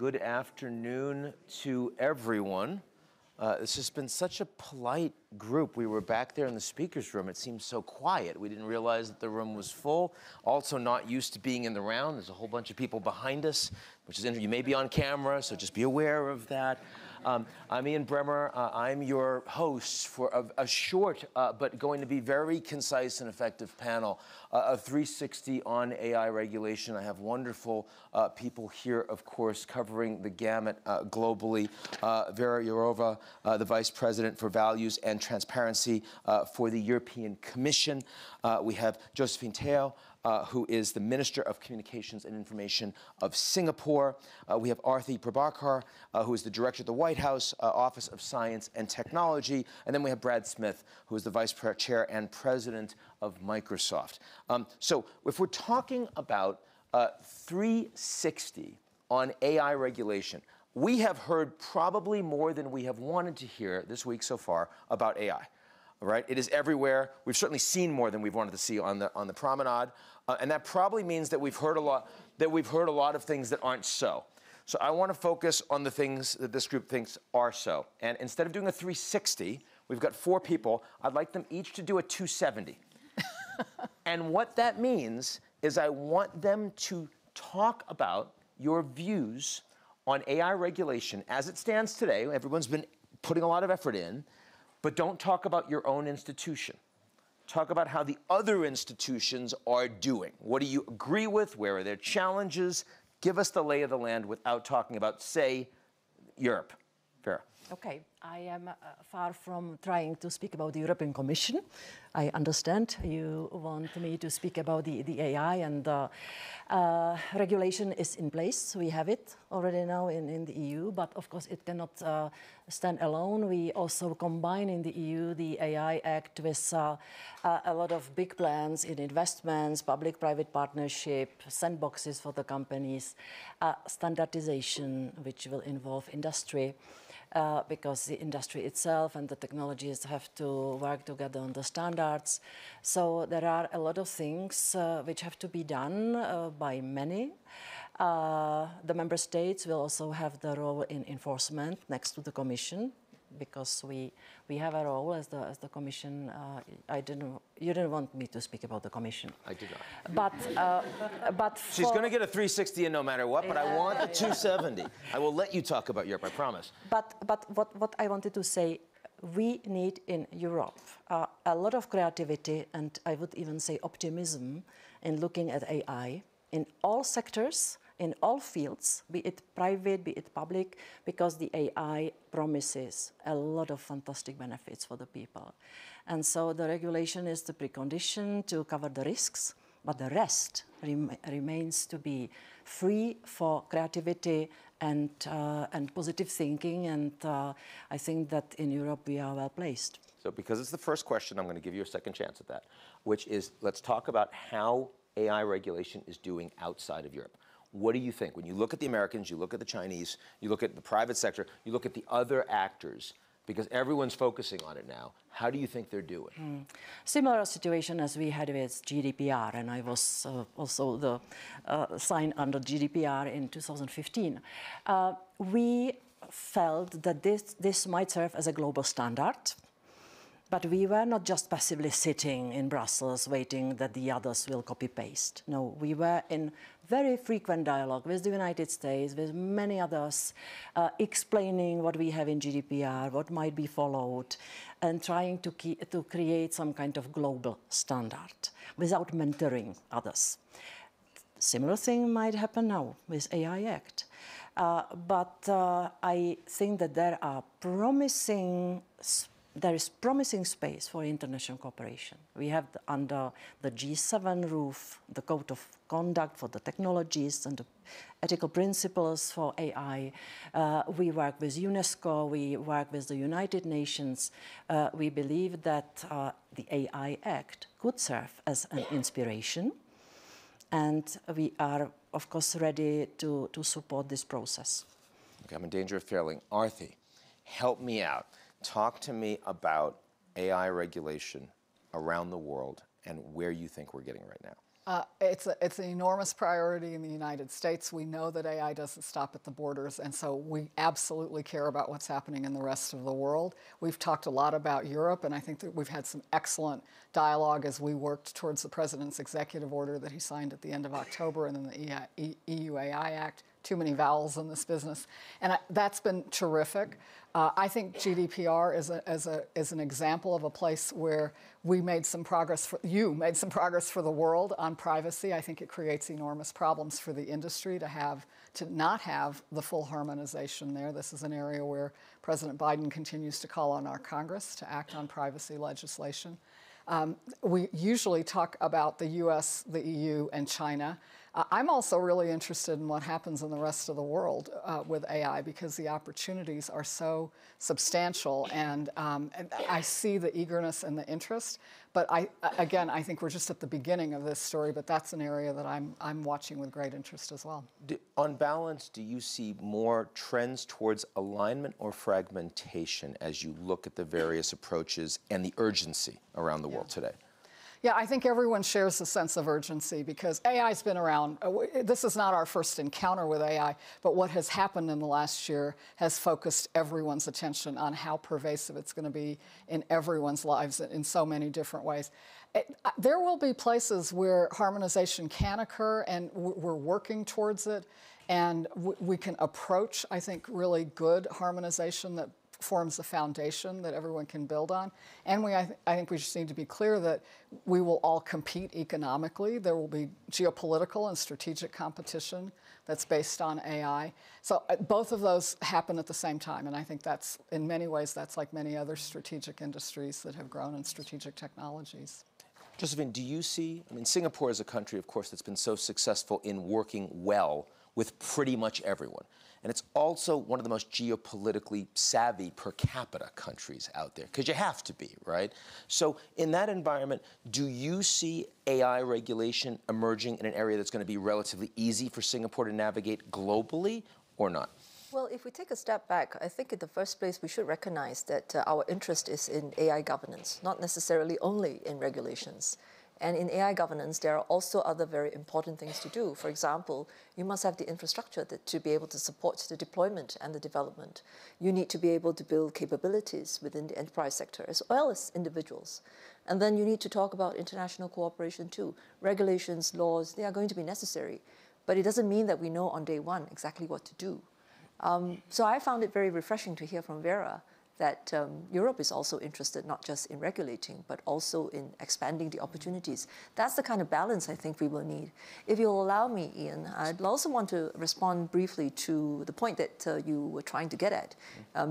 good afternoon to everyone. This has been such a polite group. We were back there in the speaker's room. It seemed so quiet. We didn't realize that the room was full. Also not used to being in the round. There's a whole bunch of people behind us, which is interesting. You may be on camera, so just be aware of that. I'm Ian Bremmer. I'm your host for a short but going to be very concise and effective panel of 360 on AI regulation. I have wonderful people here, of course, covering the gamut globally. Vera, Jourová, the Vice President for Values and Transparency for the European Commission. We have Josephine, who is the Minister of Communications and Information of Singapore. We have Arati, Prabhakar, who is the Director of the White House Office of Science and Technology. And then we have Brad Smith, who is the Vice Chair and President of Microsoft. So if we're talking about 360 on AI regulation, we have heard probably more than we have wanted to hear this week so far about AI. All right, it is everywhere. We've certainly seen more than we've wanted to see on the promenade, and that probably means that we've heard a lot of things that aren't so. So I want to focus on the things that this group thinks are so. And instead of doing a 360, we've got 4 people. I'd like them each to do a 270. And what that means is I want them to talk about your views on AI regulation as it stands today. Everyone's been putting a lot of effort in. But don't talk about your own institution. Talk about how the other institutions are doing. What do you agree with? Where are their challenges? Give us the lay of the land without talking about, say, Europe. Vera. Okay, I am far from trying to speak about the European Commission. I understand you want me to speak about the AI, and regulation is in place. We have it already now in the EU, but of course it cannot stand alone. We also combine in the EU the AI Act with a lot of big plans in investments, public-private partnership, sandboxes for the companies, standardization, which will involve industry. Because the industry itself and the technologies have to work together on the standards. So there are a lot of things which have to be done by many. The member states will also have the role in enforcement next to the Commission, because we have a role as the Commission. You didn't want me to speak about the Commission. I did not. But she's going to get a 360 in no matter what, but I want the 270. I will let you talk about Europe, I promise. But what I wanted to say, we need in Europe a lot of creativity, and I would even say optimism, in looking at AI in all sectors, in all fields, be it private, be it public, because the AI promises a lot of fantastic benefits for the people. And so the regulation is the precondition to cover the risks, but the rest remains to be free for creativity and positive thinking, and I think that in Europe we are well placed. So because it's the first question, I'm going to give you a second chance at that, which is, let's talk about how AI regulation is doing outside of Europe. What do you think? When you look at the Americans, you look at the Chinese, you look at the private sector, you look at the other actors, because everyone's focusing on it now. How do you think they're doing? Similar situation as we had with GDPR, and I was also the signed under GDPR in 2015. We felt that this might serve as a global standard. But we were not just passively sitting in Brussels waiting that the others will copy-paste. No, we were in very frequent dialogue with the United States, with many others, explaining what we have in GDPR, what might be followed, and trying to create some kind of global standard without mentoring others. Similar thing might happen now with AI Act. But I think that there is promising space for international cooperation. We have under the G7 roof the Code of Conduct for the technologies and the ethical principles for AI. We work with UNESCO, we work with the United Nations. We believe that the AI Act could serve as an inspiration, and we are, of course, ready to support this process. Okay, I'm in danger of failing. Arati, help me out. Talk to me about AI regulation around the world and where you think we're getting right now. It's an enormous priority in the United States. We know that AI doesn't stop at the borders, and so we absolutely care about what's happening in the rest of the world. We've talked a lot about Europe, and I think that we've had some excellent dialogue as we worked towards the President's executive order that he signed at the end of October, and then the EU AI Act. Too many vowels in this business. And that's been terrific. I think GDPR is an example of a place where we made some progress, you made some progress for the world on privacy. I think it creates enormous problems for the industry to not have the full harmonization there. This is an area where President Biden continues to call on our Congress to act on privacy legislation. We usually talk about the US, the EU, and China. I'm also really interested in what happens in the rest of the world with AI because the opportunities are so substantial, and I see the eagerness and the interest. But again, I think we're just at the beginning of this story, but that's an area that I'm watching with great interest as well. On balance, do you see more trends towards alignment or fragmentation as you look at the various approaches and the urgency around the world today? Yeah, I think everyone shares a sense of urgency because AI's been around. This is not our first encounter with AI, but what has happened in the last year has focused everyone's attention on how pervasive it's going to be in everyone's lives in so many different ways. There will be places where harmonization can occur, and we're working towards it, and we can approach, I think, really good harmonization that forms the foundation that everyone can build on. And I think we just need to be clear that we will all compete economically. There will be geopolitical and strategic competition that's based on AI. So both of those happen at the same time. And I think that's, in many ways, that's like many other strategic industries that have grown in strategic technologies. Josephine, do you see, I mean, Singapore is a country, of course, that's been so successful in working well with pretty much everyone. And it's also one of the most geopolitically savvy per capita countries out there, because you have to be, right? So in that environment, do you see AI regulation emerging in an area that's going to be relatively easy for Singapore to navigate globally or not? Well, if we take a step back, I think in the first place we should recognize that our interest is in AI governance, not necessarily only in regulations. And in AI governance, there are also other very important things to do. For example, you must have the infrastructure to be able to support the deployment and the development. You need to be able to build capabilities within the enterprise sector as well as individuals. And then you need to talk about international cooperation too. Regulations, laws, they are going to be necessary. But it doesn't mean that we know on day one exactly what to do. So I found it very refreshing to hear from Vera that Europe is also interested not just in regulating, but also in expanding the opportunities. That's the kind of balance I think we will need. If you'll allow me, Ian, I'd also want to respond briefly to the point that you were trying to get at.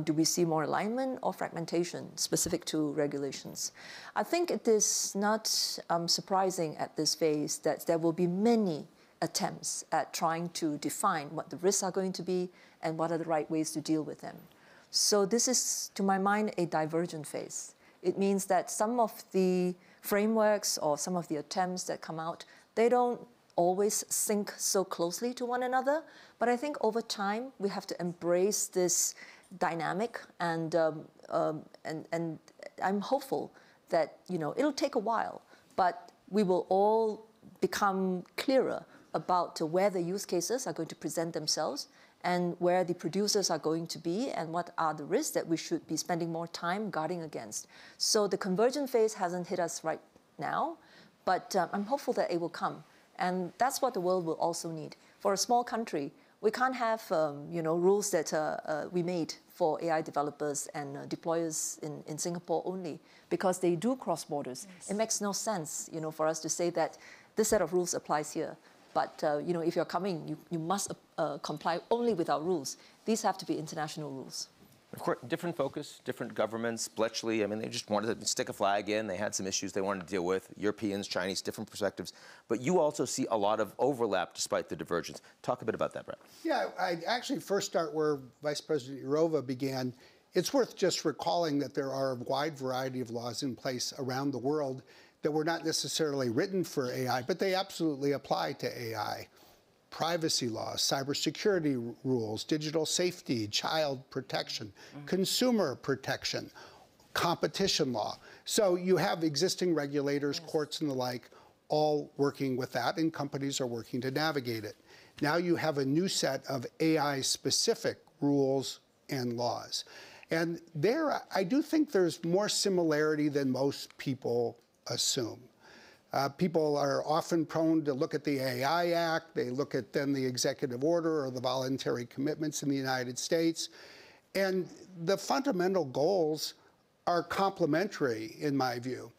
Do we see more alignment or fragmentation specific to regulations? I think it is not surprising at this phase that there will be many attempts at trying to define what the risks are going to be and what are the right ways to deal with them. So this is, to my mind, a divergent phase. It means that some of the frameworks or some of the attempts that come out, they don't always sync so closely to one another. But I think over time, we have to embrace this dynamic, and I'm hopeful that it'll take a while, but we will all become clearer about where the use cases are going to present themselves and where the producers are going to be and what are the risks that we should be spending more time guarding against. So the convergent phase hasn't hit us right now, but I'm hopeful that it will come. And that's what the world will also need. For a small country, we can't have rules that we made for AI developers and deployers in Singapore only, because they do cross borders. Yes. It makes no sense for us to say that this set of rules applies here. But if you're coming, you must comply only with our rules. These have to be international rules. Of course, different focus, different governments. Bletchley, I mean, they just wanted to stick a flag in. They had some issues they wanted to deal with. Europeans, Chinese, different perspectives. But you also see a lot of overlap despite the divergence. Talk a bit about that, Brett. Yeah, I'd actually first start where Vice President Jourová began. It's worth just recalling that there are a wide variety of laws in place around the world that were not necessarily written for AI, but they absolutely apply to AI. Privacy laws, cybersecurity rules, digital safety, child protection, consumer protection, competition law. So you have existing regulators, courts and the like. all working with that, and companies are working to navigate it. Now you have a new set of AI-specific rules and laws. And there, I do think there's more similarity than most people assume. People are often prone to look at the AI Act, they look at then the executive order or the voluntary commitments in the United States, and the fundamental goals are complementary, in my view.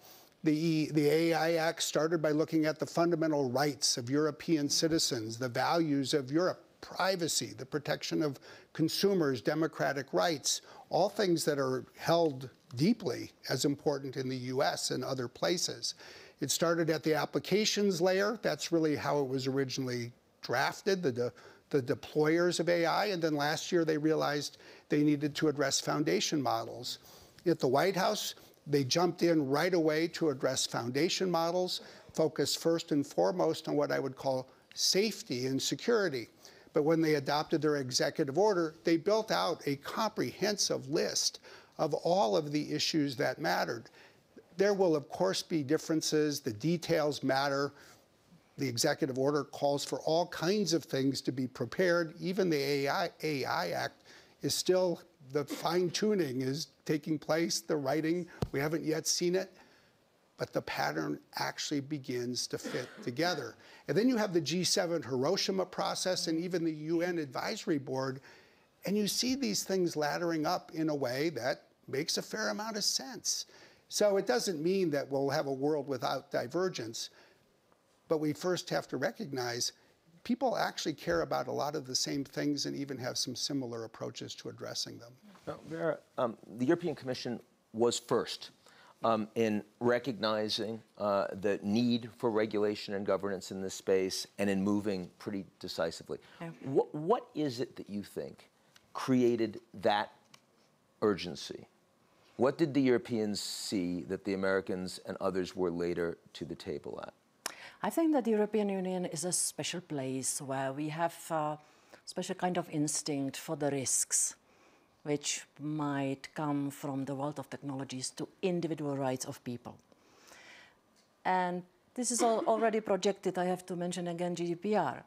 The AI Act started by looking at the fundamental rights of European citizens, the values of Europe, privacy, the protection of consumers, democratic rights, all things that are held deeply as important in the US and other places. It started at the applications layer. That's really how it was originally drafted, the deployers of AI. And then last year they realized they needed to address foundation models. At the White House, they jumped in right away to address foundation models, focused first and foremost on what I would call safety and security. But when they adopted their executive order, they built out a comprehensive list of all of the issues that mattered. There will, of course, be differences. The details matter. The executive order calls for all kinds of things to be prepared. Even the AI Act is still, the fine-tuning is taking place, the writing, we haven't yet seen it, but the pattern actually begins to fit together. And then you have the G7 Hiroshima process and even the UN Advisory Board, and you see these things laddering up in a way that makes a fair amount of sense. So it doesn't mean that we'll have a world without divergence, but we first have to recognize people actually care about a lot of the same things and even have some similar approaches to addressing them. Now, Vera, the European Commission was first in recognizing the need for regulation and governance in this space and in moving pretty decisively. Yeah. What is it that you think created that urgency? What did the Europeans see that the Americans and others were later to the table at? I think that the European Union is a special place where we have a special kind of instinct for the risks which might come from the world of technologies to individual rights of people. And this is already projected. I have to mention again GDPR.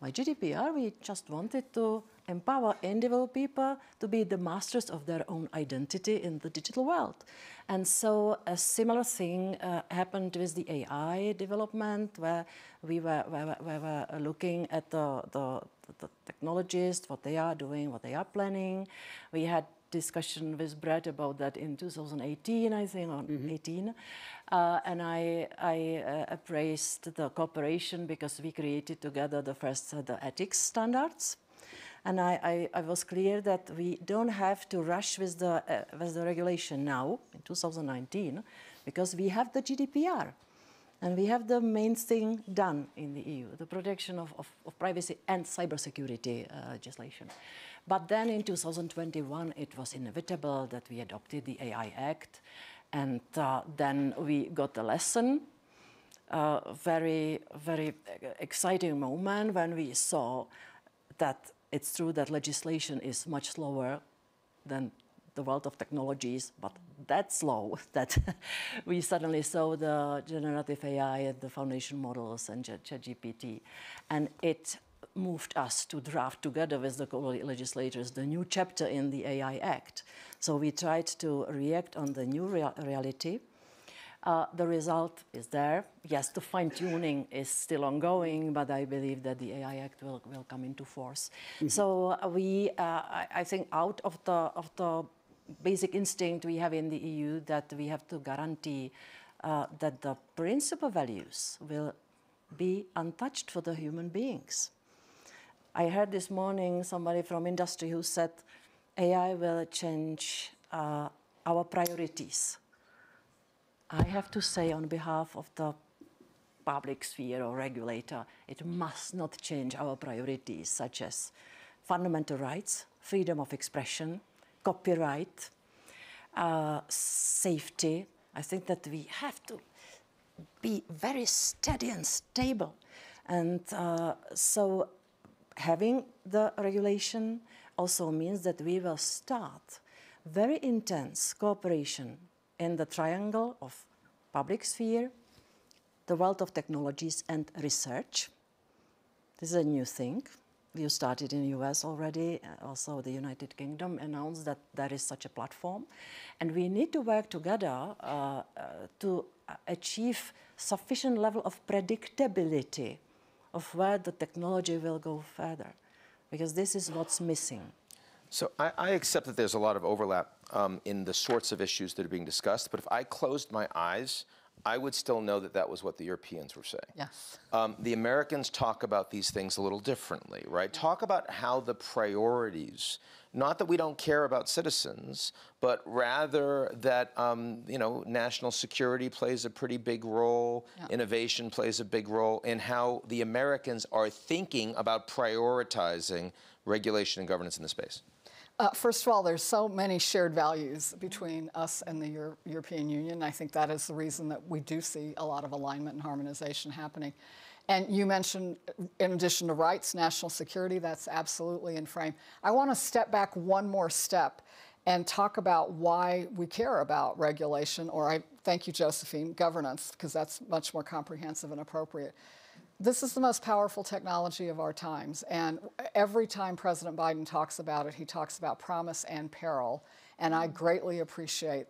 By GDPR, we just wanted to empower individual people to be the masters of their own identity in the digital world. And so a similar thing happened with the AI development, where we were looking at the technologists, what they are doing, what they are planning. We had discussion with Brett about that in 2018, I think, or 18. And I appraised the cooperation because we created together the first the ethics standards. And I was clear that we don't have to rush with the regulation now, in 2019, because we have the GDPR. And we have the main thing done in the EU, the protection of privacy and cybersecurity legislation. But then in 2021, it was inevitable that we adopted the AI Act. And then we got a lesson, very, very exciting moment when we saw that it's true that legislation is much slower than the world of technologies, but that slow that we suddenly saw the generative AI and the foundation models and ChatGPT. And it moved us to draft together with the co-legislators the new chapter in the AI Act. So we tried to react on the new reality. The result is there. Yes, the fine-tuning is still ongoing, but I believe that the AI Act will come into force. So I think out of the basic instinct we have in the EU that we have to guarantee that the principal values will be untouched for the human beings. I heard this morning somebody from industry who said AI will change our priorities. I have to say on behalf of the public sphere or regulator, it must not change our priorities, such as fundamental rights, freedom of expression, copyright, safety. I think that we have to be very steady and stable. And so having the regulation also means that we will start very intense cooperation in the triangle of public sphere, the wealth of technologies and research. This is a new thing. You started in the US already, also the United Kingdom announced that there is such a platform. And we need to work together to achieve sufficient level of predictability of where the technology will go further, because this is what's missing. So I accept that there's a lot of overlap in the sorts of issues that are being discussed, but if I closed my eyes, I would still know that that was what the Europeans were saying. Yes. The Americans talk about these things a little differently, right? Talk about how the priorities, not that we don't care about citizens, but rather that national security plays a pretty big role, innovation plays a big role in how the Americans are thinking about prioritizing regulation and governance in the space. First of all, there's so many shared values between us and the European Union. I think that is the reason that we do see a lot of alignment and harmonization happening. And you mentioned, in addition to rights, national security, that's absolutely in frame. I want to step back one more step and talk about why we care about regulation, or thank you, Josephine, governance, because that's much more comprehensive and appropriate. This is the most powerful technology of our times, and every time President Biden talks about it, he talks about promise and peril, and I greatly appreciate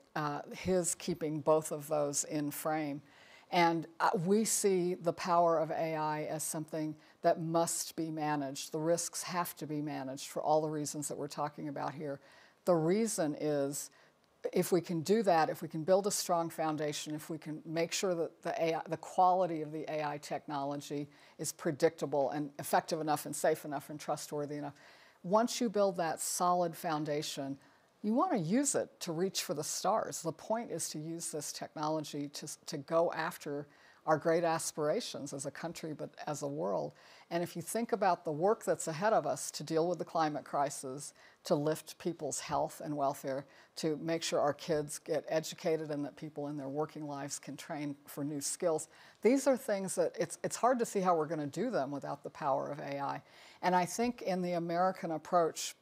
his keeping both of those in frame. And we see the power of AI as something that must be managed. The risks have to be managed for all the reasons that we're talking about here. The reason is, if we can do that, if we can build a strong foundation, if we can make sure that the quality of the AI technology is predictable and effective enough and safe enough and trustworthy enough, once you build that solid foundation, you want to use it to reach for the stars. The point is to use this technology to go after our great aspirations as a country, but as a world. And if you think about the work that's ahead of us to deal with the climate crisis, to lift people's health and welfare, to make sure our kids get educated and that people in their working lives can train for new skills, these are things that it's hard to see how we're going to do them without the power of AI. And I think in the American approach,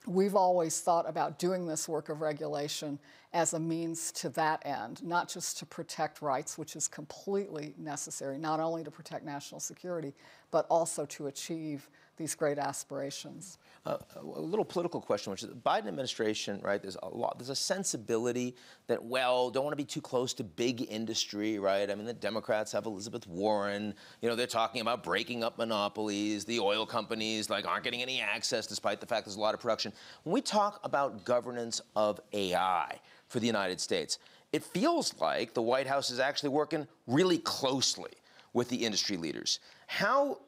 we've always thought about doing this work of regulation as a means to that end, not just to protect rights, which is completely necessary, not only to protect national security, but also to achieve these great aspirations. A little political question, which is the Biden administration, right? There's a sensibility that, well, don't want to be too close to big industry, right? I mean, the Democrats have Elizabeth Warren. They're talking about breaking up monopolies. The oil companies aren't getting any access, despite the fact there's a lot of production. When we talk about governance of AI for the United States, it feels like the White House is actually working really closely with the industry leaders. How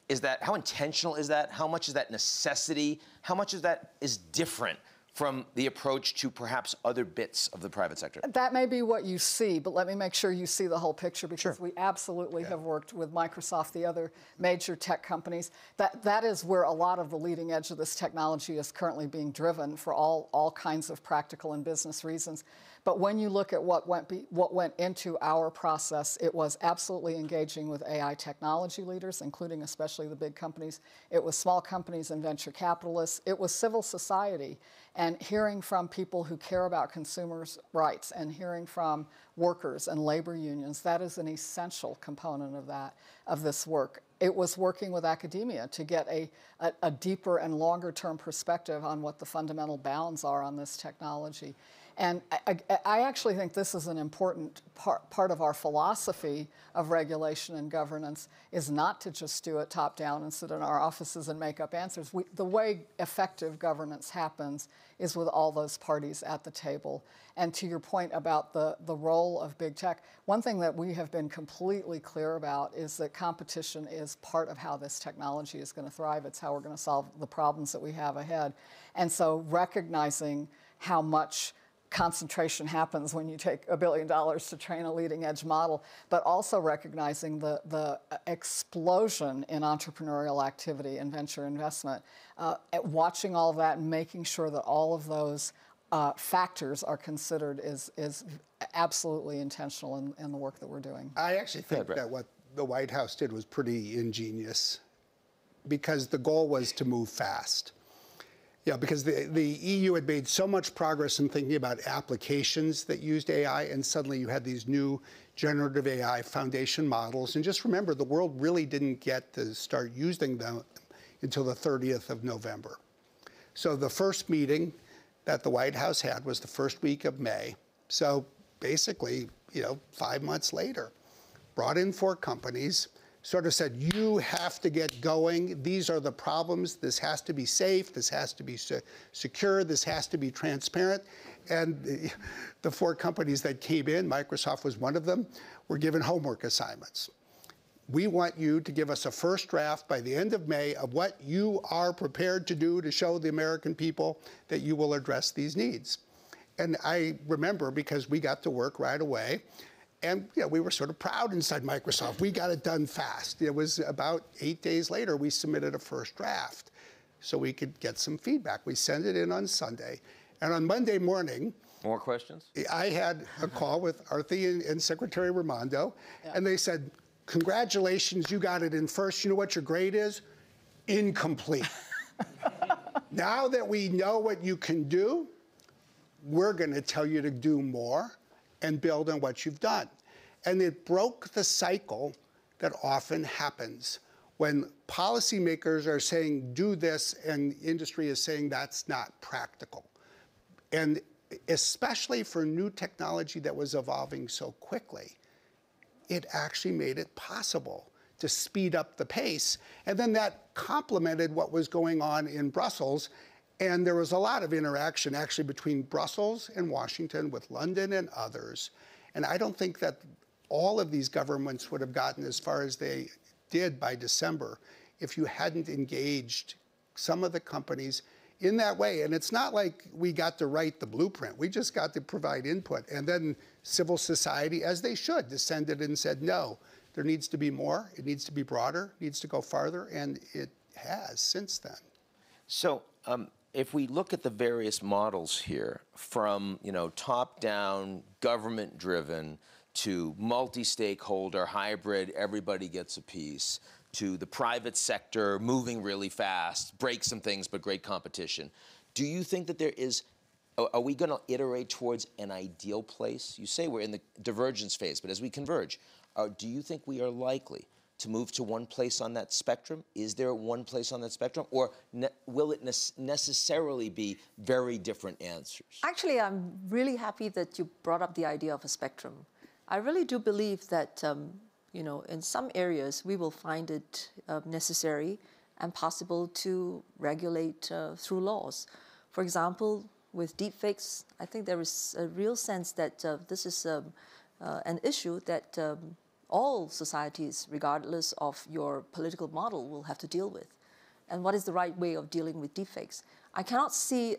is that? How intentional is that? How much is that necessity? How much of that is different from the approach to perhaps other bits of the private sector? That may be what you see, but let me make sure you see the whole picture, because we absolutely have worked with Microsoft, the other major tech companies. That is where a lot of the leading edge of this technology is currently being driven for all kinds of practical and business reasons. But when you look at what went into our process, it was absolutely engaging with AI technology leaders, including especially the big companies. It was small companies and venture capitalists. It was civil society, and hearing from people who care about consumers' rights and hearing from workers and labor unions. That is an essential component of this work. It was working with academia to get a deeper and longer term perspective on what the fundamental bounds are on this technology. And I actually think this is an important part of our philosophy of regulation and governance, is not to just do it top down and sit in our offices and make up answers. The way effective governance happens is with all those parties at the table. And to your point about the role of big tech, one thing that we have been completely clear about is that competition is part of how this technology is going to thrive. It's how we're going to solve the problems that we have ahead. And so recognizing how much concentration happens when you take $1 billion to train a leading edge model, but also recognizing the explosion in entrepreneurial activity and venture investment, watching all of that and making sure that all of those factors are considered is absolutely intentional in the work that we're doing. I actually think that what the White House did was pretty ingenious, because the goal was to move fast. Yeah, because the EU had made so much progress in thinking about applications that used AI, and suddenly you had these new generative AI foundation models. And just remember, the world really didn't get to start using them until the 30th of November. So the first meeting that the White House had was the first week of May. So basically, 5 months later, brought in 4 companies, sort of said, you have to get going. These are the problems. This has to be safe. This has to be secure. This has to be transparent. And the 4 companies that came in, Microsoft was one of them, were given homework assignments. We want you to give us a first draft by the end of May of what you are prepared to do to show the American people that you will address these needs. And I remember, because we got to work right away, and we were sort of proud inside Microsoft. We got it done fast. It was about 8 days later, we submitted a first draft so we could get some feedback. We sent it in on Sunday. And on Monday morning, more questions? I had a call with Arati and Secretary Raimondo, and they said, congratulations, you got it in first. You know what your grade is? Incomplete. Now that we know what you can do, we're going to tell you to do more and build on what you've done. And it broke the cycle that often happens when policymakers are saying, do this, and industry is saying that's not practical. And especially for new technology that was evolving so quickly, it actually made it possible to speed up the pace. And then that complemented what was going on in Brussels. And there was a lot of interaction actually between Brussels and Washington, with London and others. And I don't think that all of these governments would have gotten as far as they did by December if you hadn't engaged some of the companies in that way. And it's not like we got to write the blueprint. We just got to provide input. And then civil society, as they should, descended and said, no, there needs to be more. It needs to be broader, needs to go farther. And it has since then. So, if we look at the various models here, from top-down, government-driven, to multi-stakeholder, hybrid, everybody gets a piece, to the private sector moving really fast, break some things, but great competition, do you think that there is, are we going to iterate towards an ideal place? You say we're in the divergence phase, but as we converge, do you think we are likely to move to one place on that spectrum? Is there one place on that spectrum? Or will it necessarily be very different answers? Actually, I'm really happy that you brought up the idea of a spectrum. I really do believe that, in some areas, we will find it necessary and possible to regulate through laws. For example, with deepfakes, I think there is a real sense that this is an issue that all societies, regardless of your political model, will have to deal with. And what is the right way of dealing with deepfakes? I cannot see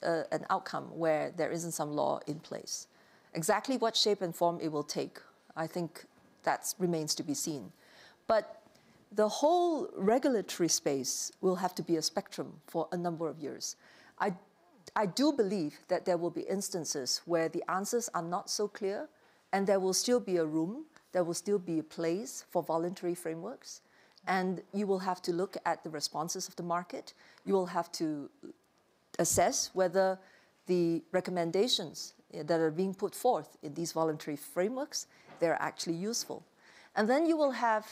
an outcome where there isn't some law in place. Exactly what shape and form it will take, I think that remains to be seen. But the whole regulatory space will have to be a spectrum for a number of years. I do believe that there will be instances where the answers are not so clear, and there will still be a room, there will still be a place for voluntary frameworks. And you will have to look at the responses of the market. You will have to assess whether the recommendations that are being put forth in these voluntary frameworks, they're actually useful. And then you will have,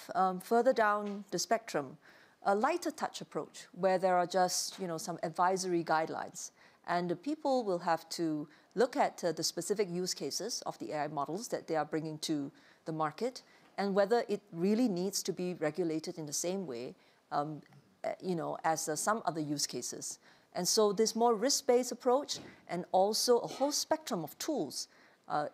further down the spectrum, a lighter touch approach where there are just some advisory guidelines. And the people will have to look at the specific use cases of the AI models that they are bringing to the market, and whether it really needs to be regulated in the same way as some other use cases. And so this more risk-based approach, and also a whole spectrum of tools,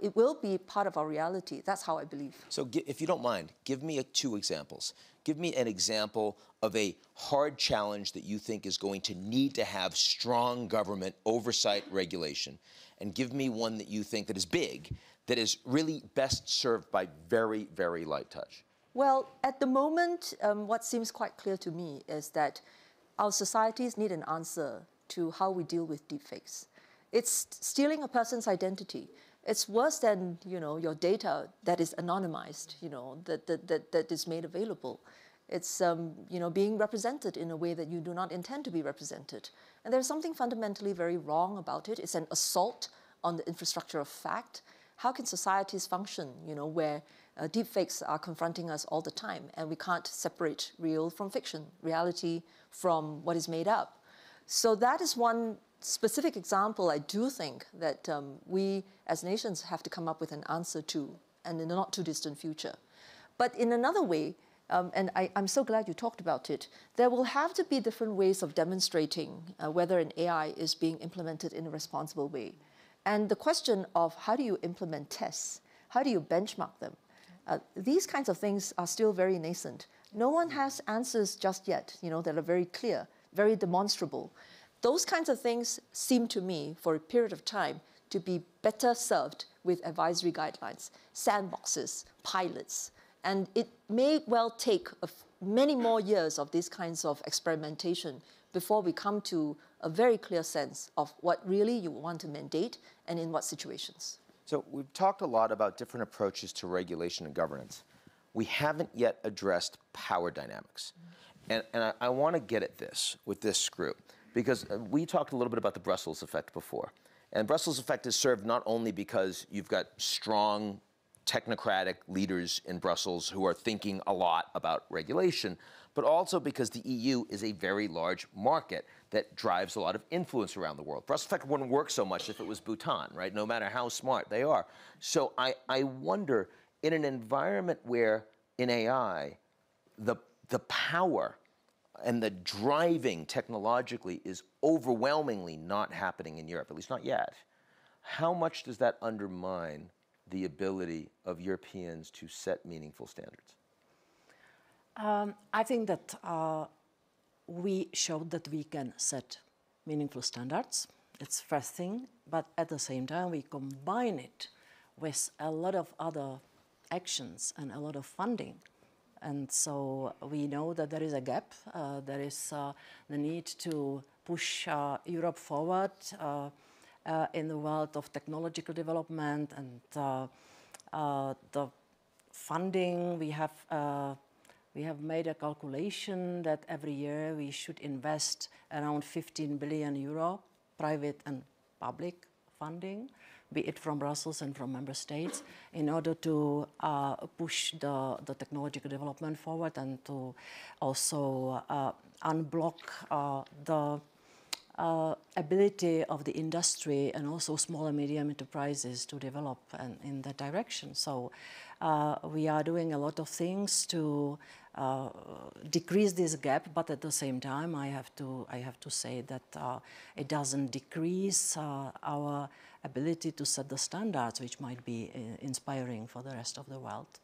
it will be part of our reality. That's how I believe. So if you don't mind, give me 2 examples. Give me an example of a hard challenge that you think is going to need to have strong government oversight regulation. And give me one that you think that is big, that is really best served by very, very light touch. Well, at the moment, what seems quite clear to me is that our societies need an answer to how we deal with deepfakes. It's stealing a person's identity. It's worse than your data that is anonymized, that is made available. It's being represented in a way that you do not intend to be represented. And there's something fundamentally very wrong about it. It's an assault on the infrastructure of fact. How can societies function, where deepfakes are confronting us all the time and we can't separate real from fiction, reality from what is made up? So that is one specific example I do think that we as nations have to come up with an answer to, and in the not too distant future. But in another way, and I'm so glad you talked about it, there will have to be different ways of demonstrating whether an AI is being implemented in a responsible way. And the question of how do you implement tests, how do you benchmark them, these kinds of things are still very nascent. No one has answers just yet, that are very clear, very demonstrable. Those kinds of things seem to me, for a period of time, to be better served with advisory guidelines, sandboxes, pilots. And it may well take many more years of these kinds of experimentation before we come to a very clear sense of what really you want to mandate and in what situations. So we've talked a lot about different approaches to regulation and governance. We haven't yet addressed power dynamics. And I want to get at this with this group, because we talked a little bit about the Brussels effect before. And Brussels effect is served not only because you've got strong technocratic leaders in Brussels who are thinking a lot about regulation, but also because the EU is a very large market that drives a lot of influence around the world. Brussels effect wouldn't work so much if it was Bhutan, right? No matter how smart they are. So I wonder, in an environment where in AI, the power and the driving technologically is overwhelmingly not happening in Europe, at least not yet, how much does that undermine the ability of Europeans to set meaningful standards? I think that we showed that we can set meaningful standards. It's first thing, but at the same time, we combine it with a lot of other actions and a lot of funding. And so we know that there is a gap. There is the need to push Europe forward in the world of technological development and the funding. We have made a calculation that every year we should invest around 15 billion euro, private and public funding, be it from Brussels and from member states, in order to push the technological development forward and to also unblock the ability of the industry and also small and medium enterprises to develop in that direction. So we are doing a lot of things to decrease this gap, but at the same time, I have to say that it doesn't decrease our ability to set the standards, which might be inspiring for the rest of the world.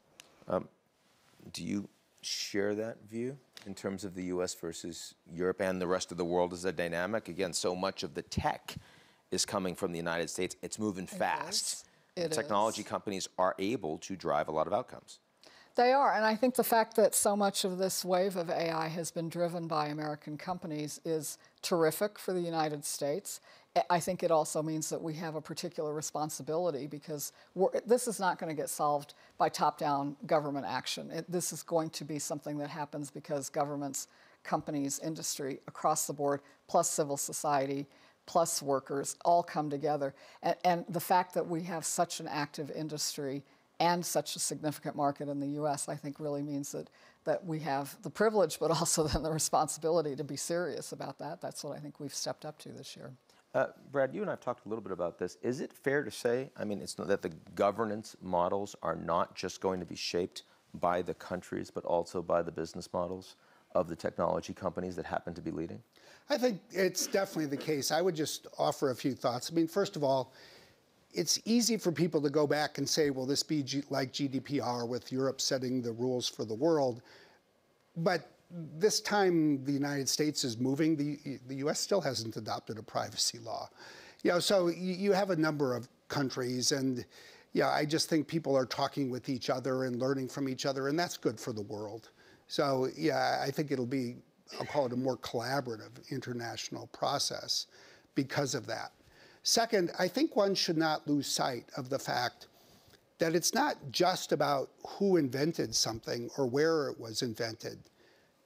Do you share that view in terms of the US versus Europe and the rest of the world as a dynamic? Again, so much of the tech is coming from the United States. It's moving fast. Technology companies are able to drive a lot of outcomes. They are, and I think the fact that so much of this wave of AI has been driven by American companies is terrific for the United States. I think it also means that we have a particular responsibility because this is not going to get solved by top-down government action. This is going to be something that happens because governments, companies, industry across the board, plus civil society, plus workers, all come together. And the fact that we have such an active industry and such a significant market in the U.S., I think really means that we have the privilege, but also then the responsibility to be serious about that. That's what I think we've stepped up to this year. Brad, you and I have talked a little bit about this. Is it fair to say, I mean, it's not that the governance models are not just going to be shaped by the countries, but also by the business models of the technology companies that happen to be leading? I think it's definitely the case. I would just offer a few thoughts. I mean, first of all, it's easy for people to go back and say, will this be like GDPR with Europe setting the rules for the world? But this time the United States is moving. The US still hasn't adopted a privacy law. So you have a number of countries, and I just think people are talking with each other and learning from each other, and that's good for the world. So I think it'll be, I'll call it a more collaborative international process because of that. Second, I think one should not lose sight of the fact that it's not just about who invented something or where it was invented,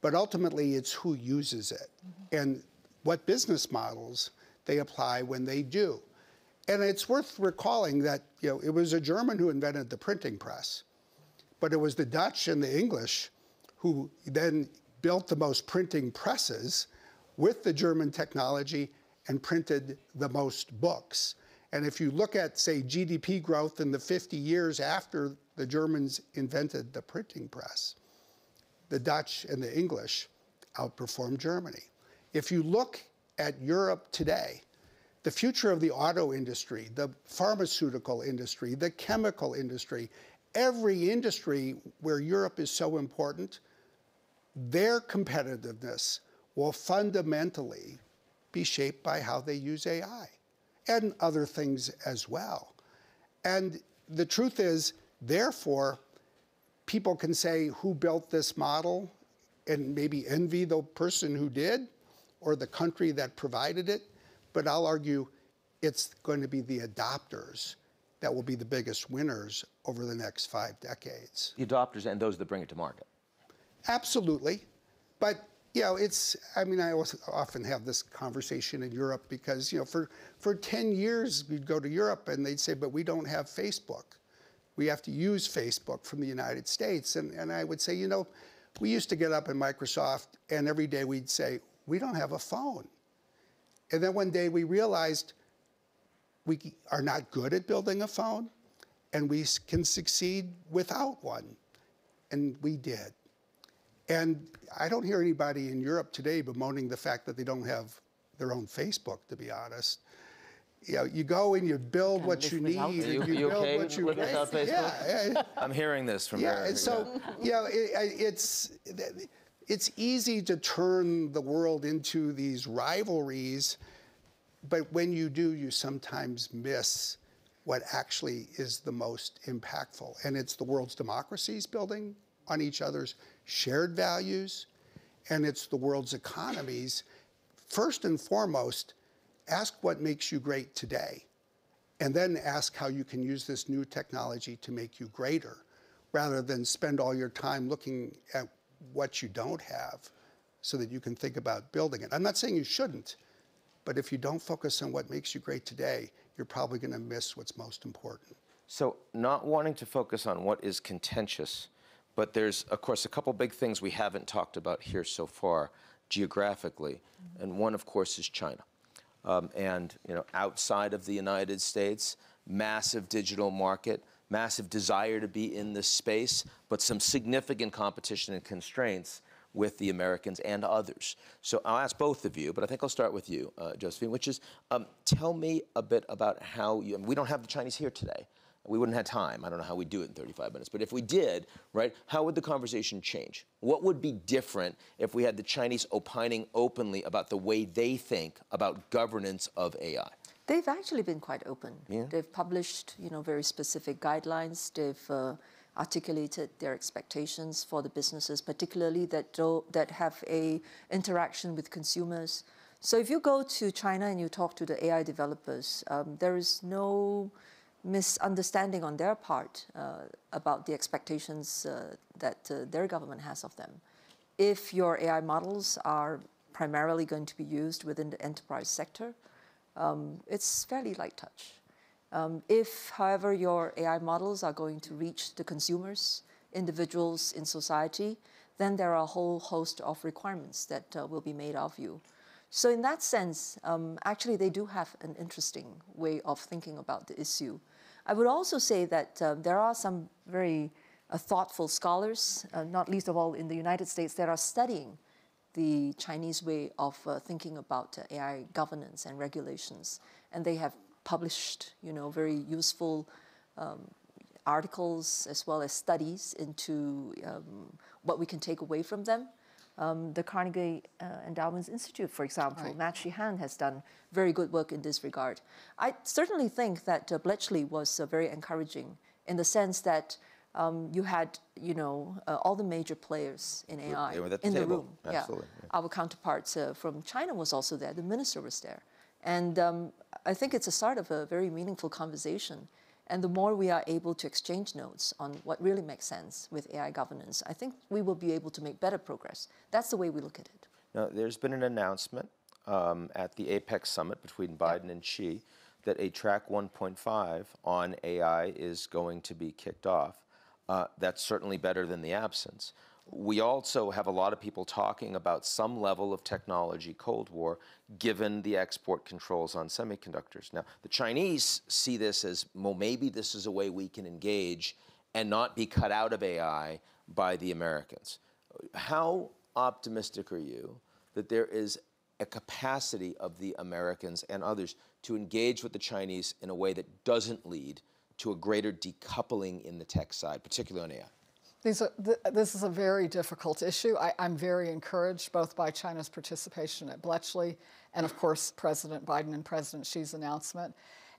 but ultimately it's who uses it and what business models they apply when they do. And it's worth recalling that it was a German who invented the printing press, but it was the Dutch and the English who then built the most printing presses with the German technology and printed the most books. And if you look at, say, GDP growth in the 50 years after the Germans invented the printing press, the Dutch and the English outperformed Germany. If you look at Europe today, the future of the auto industry, the pharmaceutical industry, the chemical industry, every industry where Europe is so important, their competitiveness will fundamentally be shaped by how they use AI and other things as well. And the truth is, therefore, people can say who built this model and maybe envy the person who did or the country that provided it, but I'll argue it's going to be the adopters that will be the biggest winners over the next 5 decades. The adopters and those that bring it to market. Absolutely. But, I mean, I often have this conversation in Europe because, for 10 years we'd go to Europe and they'd say, but we don't have Facebook. We have to use Facebook from the United States. And I would say, we used to get up in Microsoft and every day we'd say, we don't have a phone. And then one day we realized we are not good at building a phone and we can succeed without one. And we did. And I don't hear anybody in Europe today bemoaning the fact that they don't have their own Facebook, to be honest. You go and you build what you need. Are you build okay what you without Facebook? Yeah. I'm hearing this from Vera. And so, it's easy to turn the world into these rivalries, but when you do, you sometimes miss what actually is the most impactful. And it's the world's democracies building on each other's shared values, and it's the world's economies. First and foremost, ask what makes you great today, and then ask how you can use this new technology to make you greater, rather than spend all your time looking at what you don't have so that you can think about building it. I'm not saying you shouldn't, but if you don't focus on what makes you great today, you're probably going to miss what's most important. So not wanting to focus on what is contentious, but there's, of course, a couple big things we haven't talked about here so far geographically. And one, of course, is China. And outside of the United States, massive digital market, massive desire to be in this space, but some significant competition and constraints with the Americans and others. So I'll ask both of you, but I think I'll start with you, Josephine, which is, tell me a bit about how we don't have the Chinese here today. We wouldn't have time. I don't know how we'd do it in 35 minutes. But if we did, right, how would the conversation change? What would be different if we had the Chinese opining openly about the way they think about governance of AI? They've actually been quite open. Yeah. They've published, very specific guidelines. They've articulated their expectations for the businesses, particularly that have a interaction with consumers. So if you go to China and you talk to the AI developers, there is no misunderstanding on their part about the expectations that their government has of them. If your AI models are primarily going to be used within the enterprise sector, it's fairly light touch. If, however, your AI models are going to reach the consumers, individuals in society, then there are a whole host of requirements that will be made of you. So in that sense, actually, they do have an interesting way of thinking about the issue. I would also say that there are some very thoughtful scholars, not least of all in the United States, that are studying the Chinese way of thinking about AI governance and regulations. And they have published, very useful articles as well as studies into what we can take away from them. The Carnegie Endowment Institute, for example, Right. Matt Sheehan has done very good work in this regard. I certainly think that Bletchley was very encouraging in the sense that you had, all the major players in AI They were at the in the table. room. Absolutely. Yeah. Our counterparts from China was also there. The minister was there. And I think it's a start of a very meaningful conversation. And the more we are able to exchange notes on what really makes sense with AI governance, I think we will be able to make better progress. That's the way we look at it. Now, there's been an announcement at the APEC summit between Biden and Xi that a track 1.5 on AI is going to be kicked off. That's certainly better than the absence. We also have a lot of people talking about some level of technology Cold War, given the export controls on semiconductors. Now, the Chinese see this as, well, maybe this is a way we can engage and not be cut out of AI by the Americans. How optimistic are you that there is a capacity of the Americans and others to engage with the Chinese in a way that doesn't lead to a greater decoupling in the tech side, particularly on AI? This is a very difficult issue. I'm very encouraged both by China's participation at Bletchley and, of course, President Biden and President Xi's announcement.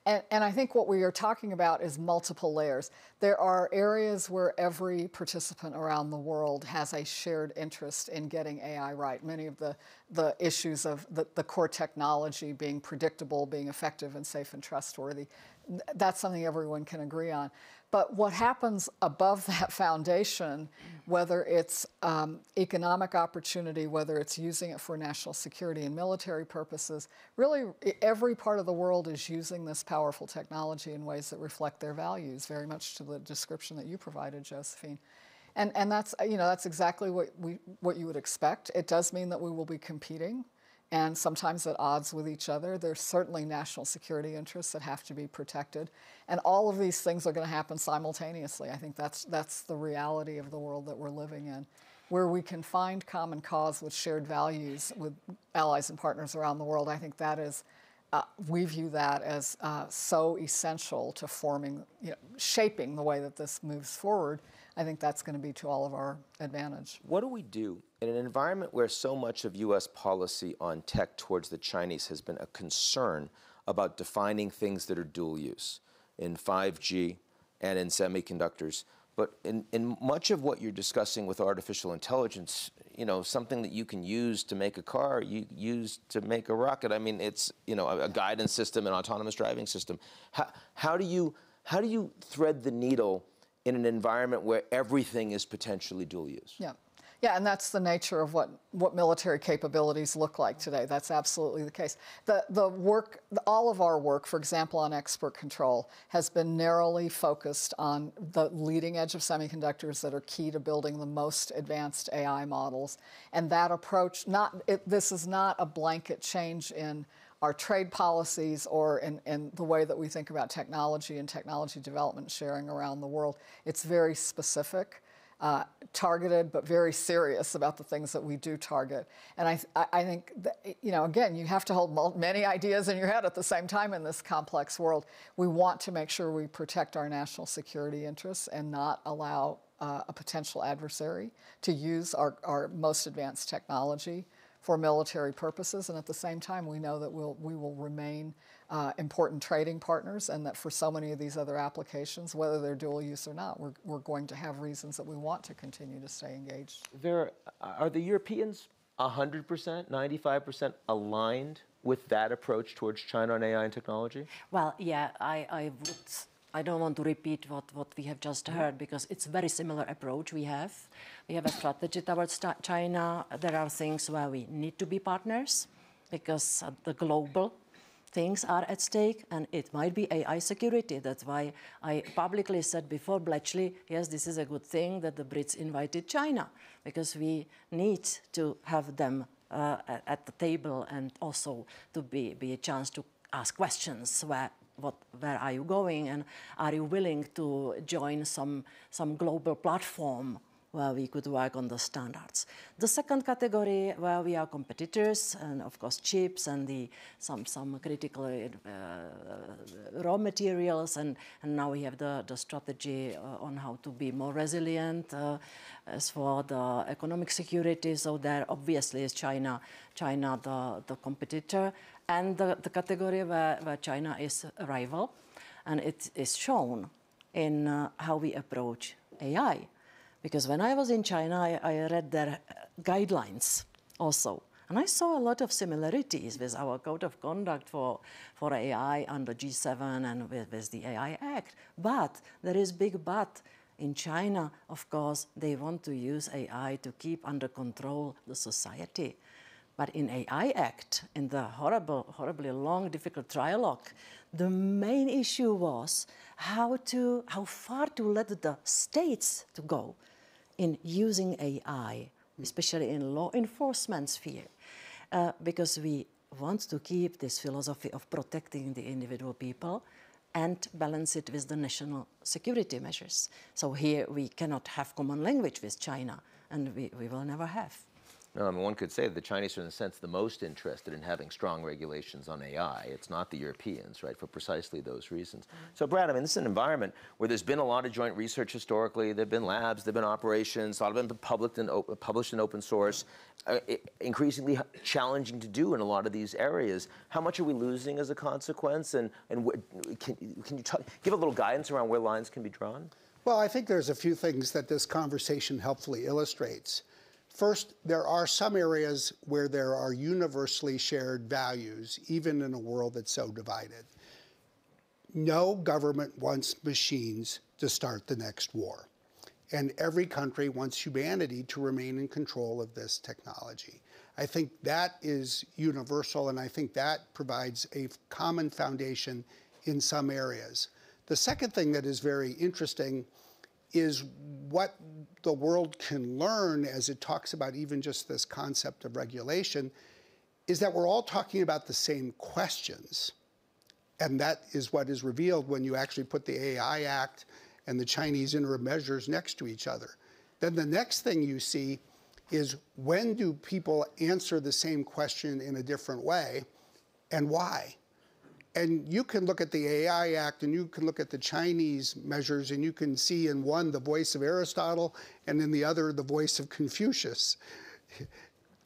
And I think what we are talking about is multiple layers. There are areas where every participant around the world has a shared interest in getting AI right. Many of the issues of the core technology being predictable, being effective and safe and trustworthy, that's something everyone can agree on. But what happens above that foundation, whether it's economic opportunity, whether it's using it for national security and military purposes, really every part of the world is using this powerful technology in ways that reflect their values, very much to the description that you provided, Josephine. And that's, that's exactly what you would expect. It does mean that we will be competing, and sometimes at odds with each other. There's certainly national security interests that have to be protected. And all of these things are going to happen simultaneously. I think that's the reality of the world that we're living in, where we can find common cause with shared values with allies and partners around the world. I think that is, we view that as so essential to forming, shaping the way that this moves forward. I think that's going to be to all of our advantage. What do we do in an environment where so much of U.S. policy on tech towards the Chinese has been a concern about defining things that are dual use in 5G and in semiconductors? But in much of what you're discussing with artificial intelligence, something that you can use to make a car, you use to make a rocket. I mean, it's, a guidance system, an autonomous driving system. How do you thread the needle in an environment where everything is potentially dual use? Yeah, and that's the nature of what military capabilities look like today. That's absolutely the case. All of our work, for example, on export control, has been narrowly focused on the leading edge of semiconductors that are key to building the most advanced AI models. And that approach, this is not a blanket change in our trade policies or in the way that we think about technology and technology development sharing around the world. It's very specific, targeted, but very serious about the things that we do target. And I think that, again, you have to hold many ideas in your head at the same time in this complex world. We want to make sure we protect our national security interests and not allow a potential adversary to use our most advanced technology for military purposes, and at the same time, we know that we will remain important trading partners, and that for so many of these other applications, whether they're dual use or not, we're going to have reasons that we want to continue to stay engaged. Vera, are the Europeans 100%, 95% aligned with that approach towards China on AI and technology? Well, yeah, I don't want to repeat what we have just heard, because it's a very similar approach we have. We have a strategy towards China. There are things where we need to be partners because the global things are at stake, and it might be AI security. That's why I publicly said before Bletchley, yes, this is a good thing that the Brits invited China, because we need to have them at the table, and also to be a chance to ask questions. Where are you going, and are you willing to join some global platform where we could work on the standards? The second category, where we are competitors, and of course chips and some critical raw materials, and now we have the strategy on how to be more resilient as for the economic security. So there obviously is China the competitor, and the category where China is a rival, and it is shown in how we approach AI. Because when I was in China, I read their guidelines also. And I saw a lot of similarities with our code of conduct for AI under G7 and with the AI Act. But there is big but. In China, of course, they want to use AI to keep under control the society. But in AI Act, in the horribly long, difficult trialogue, the main issue was how far to let the states to go in using AI, especially in law enforcement sphere, because we want to keep this philosophy of protecting the individual people and balance it with the national security measures. So here we cannot have common language with China, and we will never have. No, I mean, one could say that the Chinese are, in a sense, the most interested in having strong regulations on AI. It's not the Europeans, right, for precisely those reasons. So, Brad, I mean, this is an environment where there's been a lot of joint research historically. There have been labs, there have been operations, a lot of them have been published in open source, increasingly challenging to do in a lot of these areas. How much are we losing as a consequence? And can you give a little guidance around where lines can be drawn? Well, I think there's a few things that this conversation helpfully illustrates. First, there are some areas where there are universally shared values, even in a world that's so divided. No government wants machines to start the next war. And every country wants humanity to remain in control of this technology. I think that is universal, and I think that provides a common foundation in some areas. The second thing that is very interesting is what the world can learn as it talks about even just this concept of regulation, is that we're all talking about the same questions. And that is what is revealed when you actually put the AI Act and the Chinese interim measures next to each other. Then the next thing you see is, when do people answer the same question in a different way, and why? And you can look at the AI Act and you can look at the Chinese measures, and you can see in one the voice of Aristotle and in the other the voice of Confucius.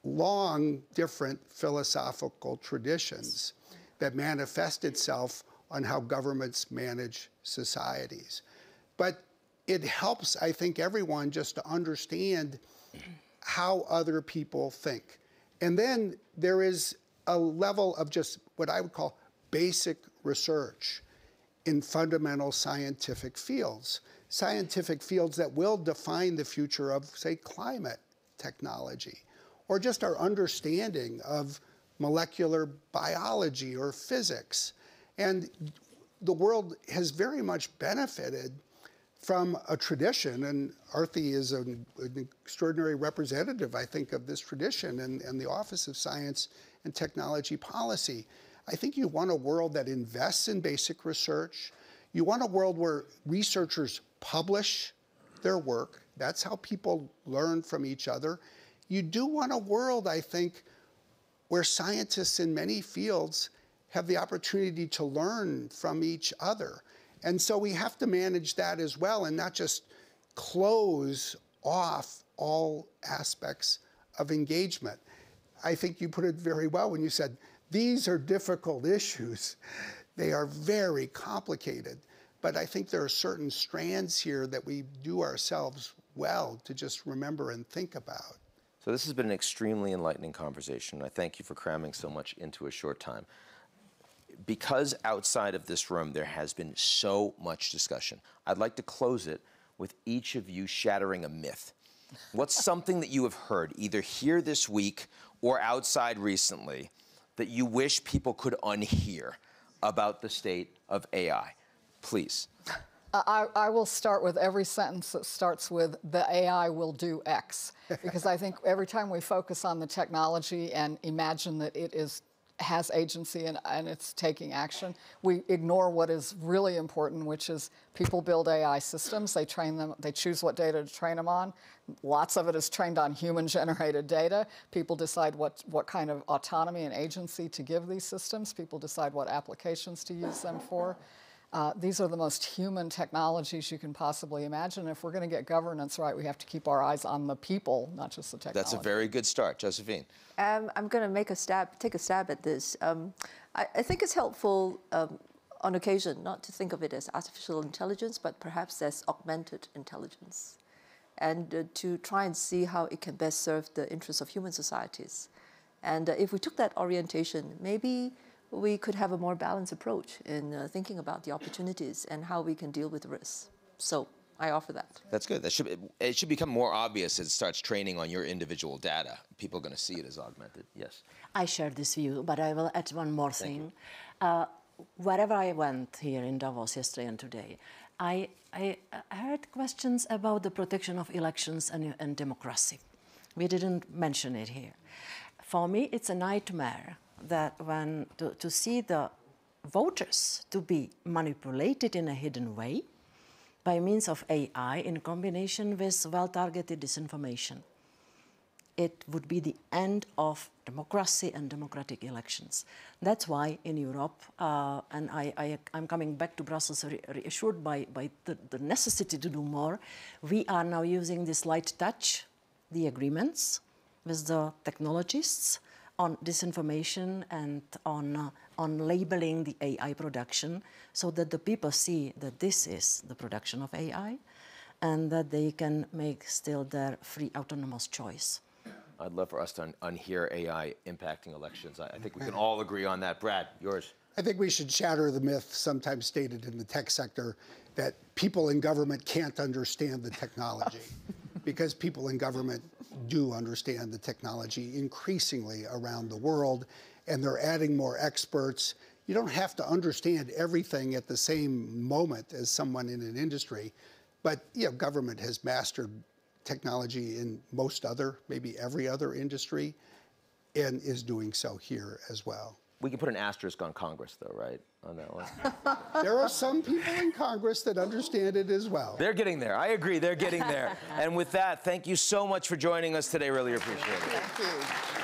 Long, different philosophical traditions that manifest itself on how governments manage societies. But it helps, I think, everyone just to understand how other people think. And then there is a level of just what I would call basic research in fundamental scientific fields that will define the future of, say, climate technology, or just our understanding of molecular biology or physics. And the world has very much benefited from a tradition, and Arati is an extraordinary representative, I think, of this tradition and the Office of Science and Technology Policy. I think you want a world that invests in basic research. You want a world where researchers publish their work. That's how people learn from each other. You do want a world, I think, where scientists in many fields have the opportunity to learn from each other. And so we have to manage that as well, and not just close off all aspects of engagement. I think you put it very well when you said, these are difficult issues. They are very complicated. But I think there are certain strands here that we do ourselves well to just remember and think about. So this has been an extremely enlightening conversation. I thank you for cramming so much into a short time. Because outside of this room there has been so much discussion, I'd like to close it with each of you shattering a myth. What's something that you have heard, either here this week or outside recently, that you wish people could unhear about the state of AI? Please. I will start with every sentence that starts with, the AI will do X. Because I think every time we focus on the technology and imagine that it has agency and it's taking action, we ignore what is really important, which is people build AI systems, they train them, they choose what data to train them on. Lots of it is trained on human-generated data. People decide what kind of autonomy and agency to give these systems. People decide what applications to use them for. These are the most human technologies you can possibly imagine. If we're going to get governance right, we have to keep our eyes on the people, not just the technology. That's a very good start. Josephine. I'm going to take a stab at this. I think it's helpful on occasion not to think of it as artificial intelligence, but perhaps as augmented intelligence, and to try and see how it can best serve the interests of human societies. And if we took that orientation, maybe we could have a more balanced approach in thinking about the opportunities and how we can deal with risks. So I offer that. That's good. It should become more obvious as it starts training on your individual data. People are going to see it as augmented. Yes. I share this view, but I will add one more thing. Wherever I went here in Davos yesterday and today, I heard questions about the protection of elections and democracy. We didn't mention it here. For me, it's a nightmare that to see the voters to be manipulated in a hidden way by means of AI in combination with well-targeted disinformation. It would be the end of democracy and democratic elections. That's why in Europe, and I'm coming back to Brussels reassured by the necessity to do more, we are now using this light touch, the agreements with the technologists on disinformation and on labeling the AI production so that the people see that this is the production of AI and that they can make still their free autonomous choice. I'd love for us to unhear AI impacting elections. I think we can all agree on that. Brad, yours. I think we should shatter the myth sometimes stated in the tech sector that people in government can't understand the technology. Because people in government do understand the technology increasingly around the world, and they're adding more experts. You don't have to understand everything at the same moment as someone in an industry, but government has mastered technology in most other, maybe every other industry, and is doing so here as well. We can put an asterisk on Congress, though, right, on that one? There are some people in Congress that understand it as well. They're getting there. I agree, they're getting there. And with that, thank you so much for joining us today. Really appreciate it. Thank you.